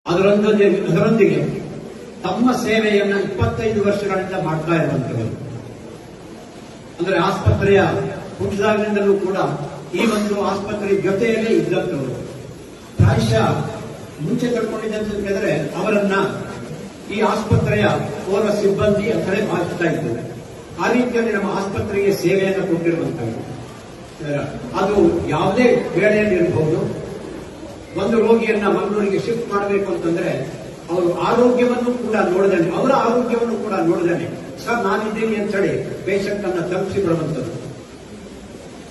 ಅದರೊಂದಿಗೆ ತಮ್ಮ ಸೇವೆಯನ್ನ 25 ವರ್ಷಗಳಿಂದ ಮಾಡ್ತಾ ಇರುವಂತವರು. ಅಂದ್ರೆ ಆಸ್ಪತ್ರೆಯ ಹುಟ್ಟಿದಾಗಿನಿಂದಲೂ ಕೂಡ ಈ ಒಂದು ಆಸ್ಪತ್ರೆ ಜೊತೆಯಲ್ಲೇ ಇದ್ದಂಥವರು. ಪ್ರಾಯಶಃ ಮುಂಚೆ ಕಳ್ಕೊಂಡಿದ್ದಂದ್ರೆ ಅವರನ್ನ ಈ ಆಸ್ಪತ್ರೆಯ ಓರ್ವ ಸಿಬ್ಬಂದಿ ಅಂತಲೇ ಭಾವಿಸ್ತಾ ಇದ್ದಾರೆ. ಆ ರೀತಿಯಲ್ಲಿ ನಮ್ಮ ಆಸ್ಪತ್ರೆಗೆ ಸೇವೆಯನ್ನು ಕೊಟ್ಟಿರುವಂತವರು. ಅದು ಯಾವುದೇ ವೇಳೆಯಲ್ಲಿ ಇರಬಹುದು. ಒಂದು ರೋಗಿಯನ್ನ ಮಂಗಳೂರಿಗೆ ಶಿಫ್ಟ್ ಮಾಡಬೇಕು ಅಂತಂದ್ರೆ ಅವರು ಆರೋಗ್ಯವನ್ನು ಕೂಡ ನೋಡದೇನೆ, ಅವರ ಆರೋಗ್ಯವನ್ನು ಕೂಡ ನೋಡದೇನೆ ಸರ್ ನಾನಿದ್ದೀನಿ ಅಂತ ಹೇಳಿ ಪೇಷಂಟ್ ಅನ್ನ ತಲುಪಿಸಿ ಬಿಡುವಂಥದ್ದು.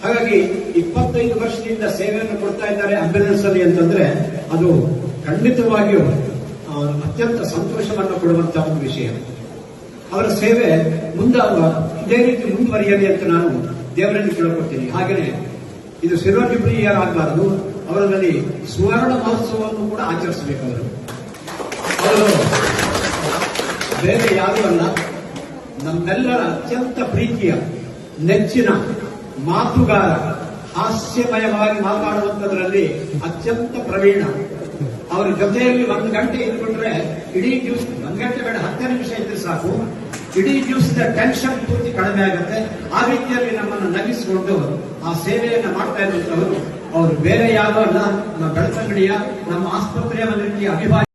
ಹಾಗಾಗಿ 25 ವರ್ಷದಿಂದ ಸೇವೆಯನ್ನು ಕೊಡ್ತಾ ಇದ್ದಾರೆ ಆಂಬ್ಯುಲೆನ್ಸ್ ಅಲ್ಲಿ ಅಂತಂದ್ರೆ ಅದು ಖಂಡಿತವಾಗಿಯೂ ಅತ್ಯಂತ ಸಂತೋಷವನ್ನು ಕೊಡುವಂತಹ ಒಂದು ವಿಷಯ. ಅವರ ಸೇವೆ ಇದೇ ರೀತಿ ಮುಂದುವರಿಯಲಿ ಅಂತ ನಾನು ದೇವರಲ್ಲಿ ಕೇಳ್ಕೊಳ್ತೀನಿ. ಹಾಗೆಯೇ ಇದು ಸಿಲ್ವರ್ ಜುಬ್ಲಿ ಇಯರ್ ಆಗಬಾರದು, ಅವರಲ್ಲಿ ಸುವರ್ಣ ಮಹೋತ್ಸವವನ್ನು ಕೂಡ ಆಚರಿಸಬೇಕು. ಅವರು ಬೇರೆ ಯಾರೂ ಅಲ್ಲ, ನಮ್ಮೆಲ್ಲರ ಅತ್ಯಂತ ಪ್ರೀತಿಯ ನೆಚ್ಚಿನ ಮಾತುಗಾರ, ಹಾಸ್ಯಮಯವಾಗಿ ಮಾತನಾಡುವಂಥದ್ರಲ್ಲಿ ಅತ್ಯಂತ ಪ್ರವೀಣ. ಅವರ ಜೊತೆಯಲ್ಲಿ 1 ಗಂಟೆ ಇದ್ಕೊಂಡ್ರೆ ಇಡೀ ದಿವಸ, 1 ಗಂಟೆ ಬೇಡ 10 ನಿಮಿಷ ಇದ್ರೆ ಸಾಕು, ಇಡೀ ದಿವಸದ ಟೆನ್ಷನ್ ಪೂರ್ತಿ ಕಡಿಮೆ ಆಗುತ್ತೆ. ಆ ರೀತಿಯಲ್ಲಿ ನಮ್ಮನ್ನು ನಗಿಸಿಕೊಂಡು ಆ ಸೇವೆಯನ್ನು ಮಾಡ್ತಾ ಇರುವಂತವರು ಅವರು ಬೇರೆ ಯಾರು ಅಲ್ಲ, ನಮ್ಮ ಬೆಳ್ತಂಗಡಿಯ ನಮ್ಮ ಆಸ್ಪತ್ರೆಯ ಒಂದು ರೀತಿಯ ಅವಿಭಾಜ್ಯ